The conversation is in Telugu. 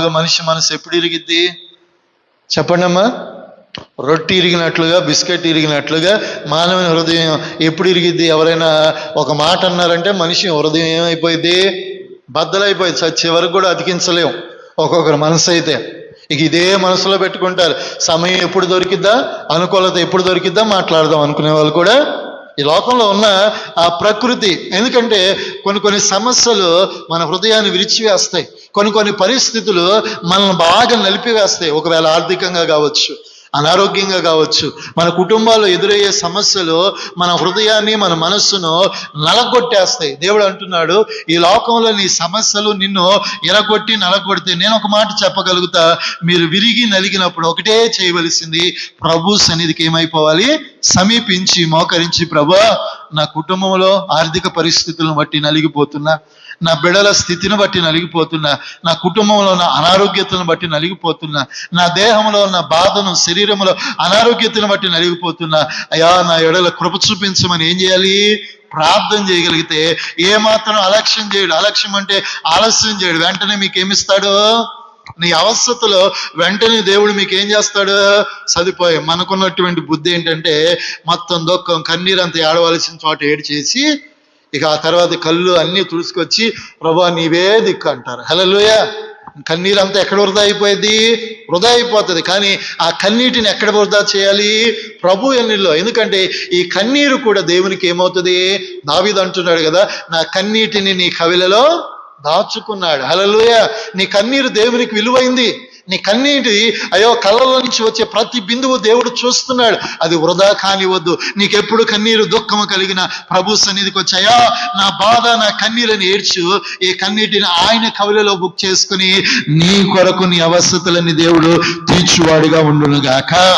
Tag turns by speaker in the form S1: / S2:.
S1: మామూలుగా మనిషి మనసు ఎప్పుడు ఇరిగిద్ది చెప్పండి అమ్మా? రొట్టి ఇరిగినట్లుగా, బిస్కెట్ ఇరిగినట్లుగా మానవుని హృదయం ఎప్పుడు ఇరిగిద్ది? ఎవరైనా ఒక మాట అన్నారంటే మనిషి హృదయం ఏమైపోయింది? బద్దలైపోయింది. చచ్చే వరకు కూడా అతికించలేం ఒక్కొక్కరు మనసు అయితే. ఇక ఇదే మనసులో పెట్టుకుంటారు. సమయం ఎప్పుడు దొరికిద్దా, అనుకూలత ఎప్పుడు దొరికిద్దా మాట్లాడదాం అనుకునే వాళ్ళు కూడా ఈ లోకంలో ఉన్న ఆ ప్రకృతి. ఎందుకంటే కొన్ని సమస్యలు మన హృదయాన్ని విరిచివేస్తాయి. కొన్ని పరిస్థితులు మనల్ని బాగా నలిపివేస్తాయి. ఒకవేళ ఆర్థికంగా కావచ్చు, అనారోగ్యంగా కావచ్చు, మన కుటుంబాల్లో ఎదురయ్యే సమస్యలు మన హృదయాన్ని, మన మనస్సును నలగొట్టేస్తాయి. దేవుడు అంటున్నాడు, ఈ లోకంలో నీ సమస్యలు నిన్ను ఎరగొట్టి నలగొడితే నేను ఒక మాట చెప్పగలుగుతా, మీరు విరిగి నలిగినప్పుడు ఒకటే చేయవలసింది, ప్రభు సన్నిధికి ఏమైపోవాలి? సమీపించి మోకరించి, ప్రభువా నా కుటుంబంలో ఆర్థిక పరిస్థితులను బట్టి నలిగిపోతున్నా, నా బిడ్డల స్థితిని బట్టి నలిగిపోతున్నా, నా కుటుంబంలో ఉన్న అనారోగ్యతను బట్టి నలిగిపోతున్నా, నా దేహంలో ఉన్న బాధను, శరీరంలో అనారోగ్యతను బట్టి నలిగిపోతున్నా, అయ్యా నా ఎడల కృప చూపించమని ఏం చేయాలి? ప్రార్థన చేయగలిగితే ఏమాత్రం అలక్ష్యం చేయడు. అలక్ష్యం అంటే ఆలస్యం చేయడు. వెంటనే మీకు ఏమిస్తాడు? నీ అవస్థలో వెంటనే దేవుడు మీకు ఏం చేస్తాడు? సరిపోయే. మనకున్నటువంటి బుద్ధి ఏంటంటే మొత్తం దుఃఖం, కన్నీరంతా ఏడవలసిన చోట ఏడు చేసి ఇక ఆ తర్వాత కళ్ళు అన్నీ తుడుచుకొచ్చి ప్రభువా నీవే దిక్కు అంటారు. హల్లెలూయా. కన్నీరంతా ఎక్కడ వృధా అయిపోయింది? వృధా అయిపోతుంది. కానీ ఆ కన్నీటిని ఎక్కడ వృధా చేయాలి? ప్రభు ఎన్నిలో. ఎందుకంటే ఈ కన్నీరు కూడా దేవునికి ఏమవుతుంది? దావీదు అంటున్నాడు కదా, నా కన్నీటిని నీ కవిలలో దాచుకున్నాడు. హల్లెలూయా. నీ కన్నీరు దేవునికి విలువైంది. నీ కన్నీటి అయ్యో కళ్ళలో నుంచి వచ్చే ప్రతి బిందువు దేవుడు చూస్తున్నాడు. అది వృధా కానివద్దు. నీకెప్పుడు కన్నీరు, దుఃఖము కలిగిన ప్రభు సన్నిధికి వచ్చాయా, నా బాధ, నా కన్నీరని ఏడ్చు. ఈ కన్నీటిని ఆయన కవిలలో బుక్ చేసుకుని నీ కొరకు నీ అవస్థలన్నీ దేవుడు తీర్చువాడిగా ఉండునుగాక.